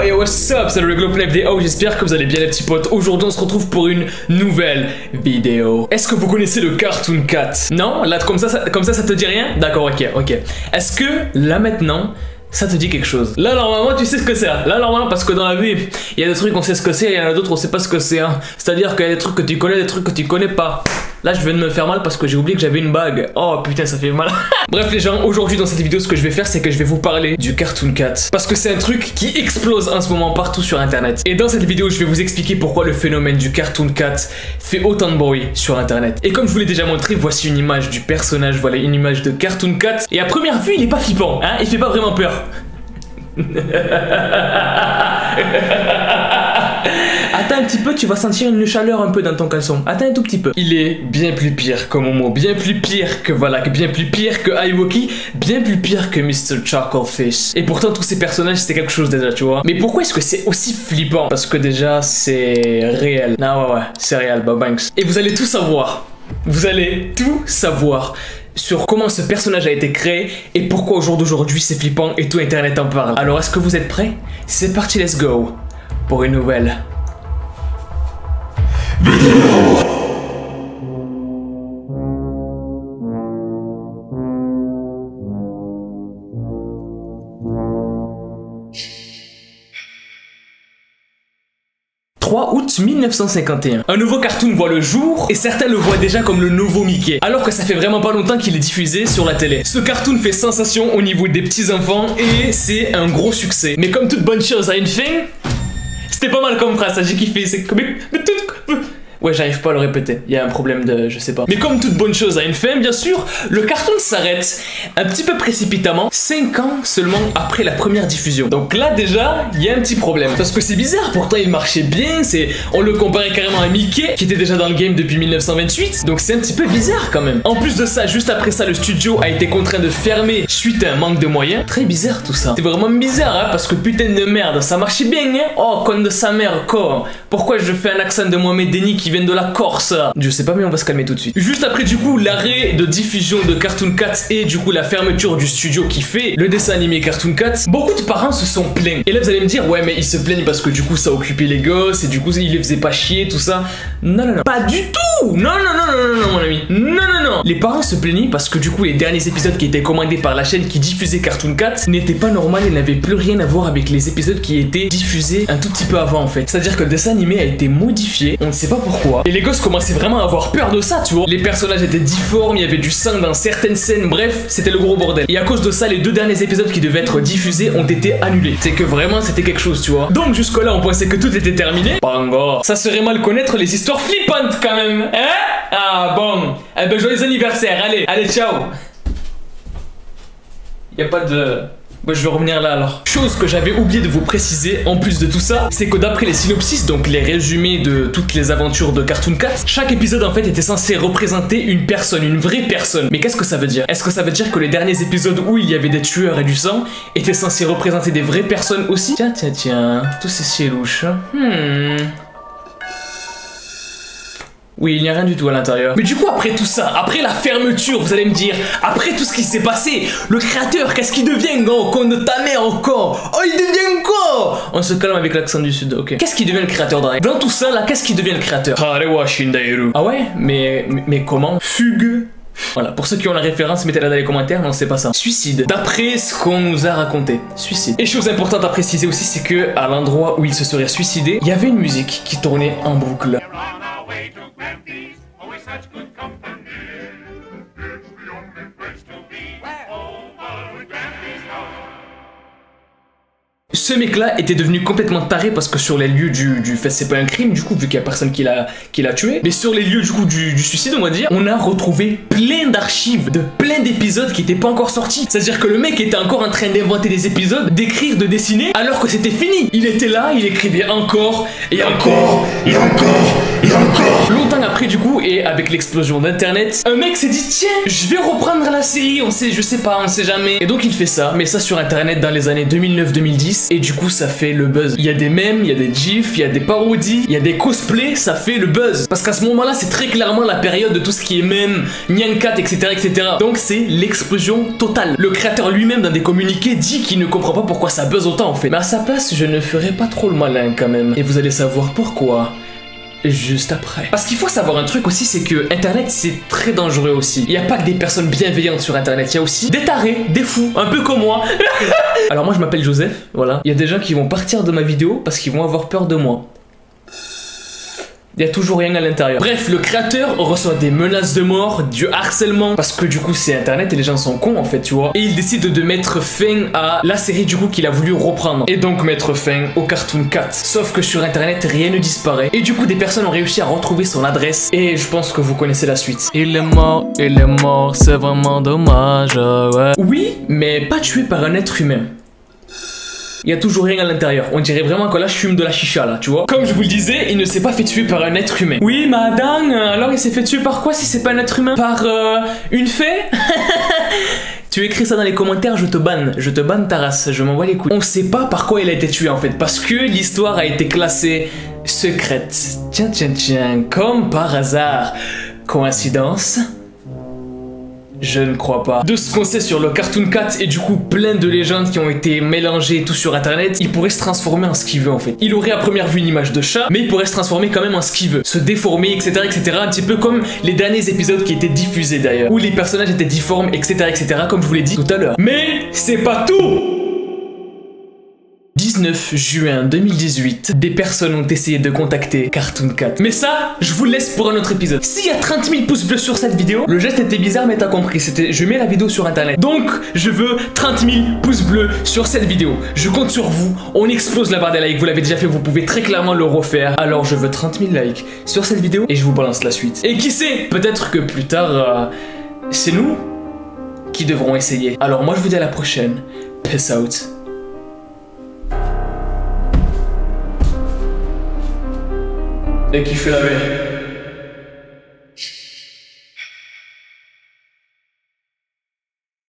Hey, what's up, c'est le GlobeLive.do, j'espère que vous allez bien les petits potes. Aujourd'hui on se retrouve pour une nouvelle vidéo. Est-ce que vous connaissez le Cartoon Cat? Non? Là comme ça te dit rien? D'accord, ok. Est-ce que là maintenant ça te dit quelque chose? Là normalement tu sais ce que c'est. Là normalement, parce que dans la vie il y a des trucs on sait ce que c'est, et il y en a d'autres on sait pas ce que c'est. C'est-à-dire qu'il y a des trucs que tu connais, des trucs que tu connais pas. Là je viens de me faire mal parce que j'ai oublié que j'avais une bague. Oh putain, ça fait mal. Bref les gens, aujourd'hui dans cette vidéo ce que je vais faire c'est que je vais vous parler du Cartoon Cat, parce que c'est un truc qui explose en ce moment partout sur internet. Et dans cette vidéo je vais vous expliquer pourquoi le phénomène du Cartoon Cat fait autant de bruit sur internet. Et comme je vous l'ai déjà montré, voici une image du personnage, voilà une image de Cartoon Cat. Et à première vue il est pas flippant, il fait pas vraiment peur. Attends un petit peu, tu vas sentir une chaleur un peu dans ton caleçon. Attends un tout petit peu. Il est bien plus pire que Momo, bien plus pire que Valak, bien plus pire que Iwoki, bien plus pire que Mr. Chucklefish. Et pourtant tous ces personnages c'est quelque chose déjà, tu vois. Mais pourquoi est-ce que c'est aussi flippant? Parce que déjà c'est réel. Ah ouais, c'est réel, Babanks. Et vous allez tout savoir. Vous allez tout savoir sur comment ce personnage a été créé et pourquoi au jour d'aujourd'hui c'est flippant et tout internet en parle. Alors est-ce que vous êtes prêts? C'est parti, let's go pour une nouvelle vidéo. 3 août 1951. Un nouveau cartoon voit le jour et certains le voient déjà comme le nouveau Mickey, alors que ça fait vraiment pas longtemps qu'il est diffusé sur la télé. Ce cartoon fait sensation au niveau des petits enfants et c'est un gros succès. Mais comme toute bonne chose a une fin, c'était pas mal comme phrase, j'ai kiffé, c'est comme... Ouais, j'arrive pas à le répéter, il y a un problème de... je sais pas. Mais comme toute bonne chose a une fin, bien sûr, le cartoon s'arrête un petit peu précipitamment, 5 ans seulement après la première diffusion. Donc là déjà, il y a un petit problème. Parce que c'est bizarre, pourtant il marchait bien, on le comparait carrément à Mickey, qui était déjà dans le game depuis 1928, donc c'est un petit peu bizarre quand même. En plus de ça, juste après ça, le studio a été contraint de fermer suite à un manque de moyens. Très bizarre tout ça. C'est vraiment bizarre, parce que putain de merde, ça marchait bien, Oh, con de sa mère, quoi. Pourquoi je fais un accent de Mohamed Denis qui viennent de la Corse? Je sais pas, mais on va se calmer tout de suite. Juste après du coup l'arrêt de diffusion de Cartoon Cat et du coup la fermeture du studio qui fait le dessin animé Cartoon Cat, beaucoup de parents se sont plaints. Et là vous allez me dire ouais mais ils se plaignent parce que du coup ça occupait les gosses et du coup ils les faisaient pas chier tout ça. Non, pas du tout. Non mon ami. Non. Les parents se plaignaient parce que du coup les derniers épisodes qui étaient commandés par la chaîne qui diffusait Cartoon Cat n'étaient pas normaux et n'avaient plus rien à voir avec les épisodes qui étaient diffusés un tout petit peu avant en fait. C'est-à-dire que le dessin animé a été modifié, on ne sait pas pourquoi. Et les gosses commençaient vraiment à avoir peur de ça, tu vois. Les personnages étaient difformes, il y avait du sang dans certaines scènes, bref, c'était le gros bordel. Et à cause de ça, les 2 derniers épisodes qui devaient être diffusés ont été annulés. C'est que vraiment, c'était quelque chose, tu vois. Donc jusque là, on pensait que tout était terminé. Pas encore. Ça serait mal connaître les histoires flippantes quand même, Ah bon. Eh ben joyeux anniversaire, allez, ciao. Y a pas de... Bon, je vais revenir là alors. Chose que j'avais oublié de vous préciser en plus de tout ça, c'est que d'après les synopsis, donc les résumés de toutes les aventures de Cartoon Cat, chaque épisode en fait était censé représenter une personne, une vraie personne. Mais qu'est-ce que ça veut dire? Est-ce que ça veut dire que les derniers épisodes où il y avait des tueurs et du sang étaient censés représenter des vraies personnes aussi? Tiens, tout c'est louche. Oui, il n'y a rien du tout à l'intérieur. Mais du coup, après tout ça, après la fermeture, vous allez me dire, après tout ce qui s'est passé, le créateur, qu'est-ce qu'il devient, gros? Con de ta mère encore. Oh, il devient quoi? On se calme avec l'accent du sud, ok. Qu'est-ce qui devient le créateur dans tout ça, là, qu'est-ce qui devient le créateur? Ah ouais? Mais comment? Fugue. Voilà, pour ceux qui ont la référence, mettez-la dans les commentaires, non c'est pas ça. Suicide, d'après ce qu'on nous a raconté. Suicide. Et chose importante à préciser aussi, c'est que à l'endroit où il se serait suicidé, il y avait une musique qui tournait en boucle. Ce mec-là était devenu complètement taré parce que sur les lieux du fait, c'est pas un crime du coup vu qu'il y a personne qui l'a tué, mais sur les lieux du coup du suicide on va dire, on a retrouvé plein d'archives de plein d'épisodes qui étaient pas encore sortis. C'est-à-dire que le mec était encore en train d'inventer des épisodes, d'écrire, de dessiner, alors que c'était fini. Il était là, il écrivait encore et encore et encore et encore. Longtemps après du coup, et avec l'explosion d'internet, un mec s'est dit tiens, je vais reprendre la série, on sait jamais. Et donc il fait ça, mais ça sur internet dans les années 2009-2010, et du coup ça fait le buzz. Il y a des mèmes, il y a des gifs, il y a des parodies, il y a des cosplays, ça fait le buzz. Parce qu'à ce moment-là, c'est très clairement la période de tout ce qui est mème, Nyankat, etc. etc. Donc c'est l'explosion totale. Le créateur lui-même dans des communiqués dit qu'il ne comprend pas pourquoi ça buzz autant en fait. Mais à sa place, je ne ferai pas trop le malin quand même. Et vous allez savoir pourquoi juste après. Parce qu'il faut savoir un truc aussi, c'est que internet c'est très dangereux aussi. Il n'y a pas que des personnes bienveillantes sur internet, il y a aussi des tarés, des fous, un peu comme moi. Alors moi je m'appelle Joseph, voilà. Il y a des gens qui vont partir de ma vidéo parce qu'ils vont avoir peur de moi. Il y a toujours rien à l'intérieur. Bref, le créateur reçoit des menaces de mort, du harcèlement, parce que du coup c'est internet et les gens sont cons en fait, tu vois. Et il décide de mettre fin à la série du coup qu'il a voulu reprendre. Et donc mettre fin au Cartoon Cat. Sauf que sur internet rien ne disparaît. Et du coup des personnes ont réussi à retrouver son adresse. Et je pense que vous connaissez la suite. Il est mort, c'est vraiment dommage, ouais. Oui, mais pas tué par un être humain. Il y a toujours rien à l'intérieur. On dirait vraiment que là je fume de la chicha là, tu vois. Comme je vous le disais, il ne s'est pas fait tuer par un être humain. Oui, madame, alors il s'est fait tuer par quoi si c'est pas un être humain? Par une fée? Tu écris ça dans les commentaires, je te banne ta race, je m'envoie les couilles. On sait pas par quoi il a été tué en fait, parce que l'histoire a été classée secrète. Tiens, comme par hasard. Coïncidence? Je ne crois pas. De ce qu'on sait sur le Cartoon Cat et du coup plein de légendes qui ont été mélangées tout sur internet, il pourrait se transformer en ce qu'il veut en fait. Il aurait à première vue une image de chat, mais il pourrait se transformer quand même en ce qu'il veut. Se déformer, etc. etc. Un petit peu comme les derniers épisodes qui étaient diffusés d'ailleurs, où les personnages étaient difformes, etc. etc. comme je vous l'ai dit tout à l'heure. Mais c'est pas tout! 19 juin 2018, des personnes ont essayé de contacter Cartoon Cat. Mais ça, je vous laisse pour un autre épisode. S'il y a 30 000 pouces bleus sur cette vidéo, le geste était bizarre mais t'as compris, c'était je mets la vidéo sur internet. Donc, je veux 30 000 pouces bleus sur cette vidéo. Je compte sur vous, on explose la barre des likes, vous l'avez déjà fait, vous pouvez très clairement le refaire. Alors je veux 30 000 likes sur cette vidéo et je vous balance la suite. Et qui sait, peut-être que plus tard, c'est nous qui devrons essayer. Alors moi je vous dis à la prochaine, peace out. Et qui fait la veille.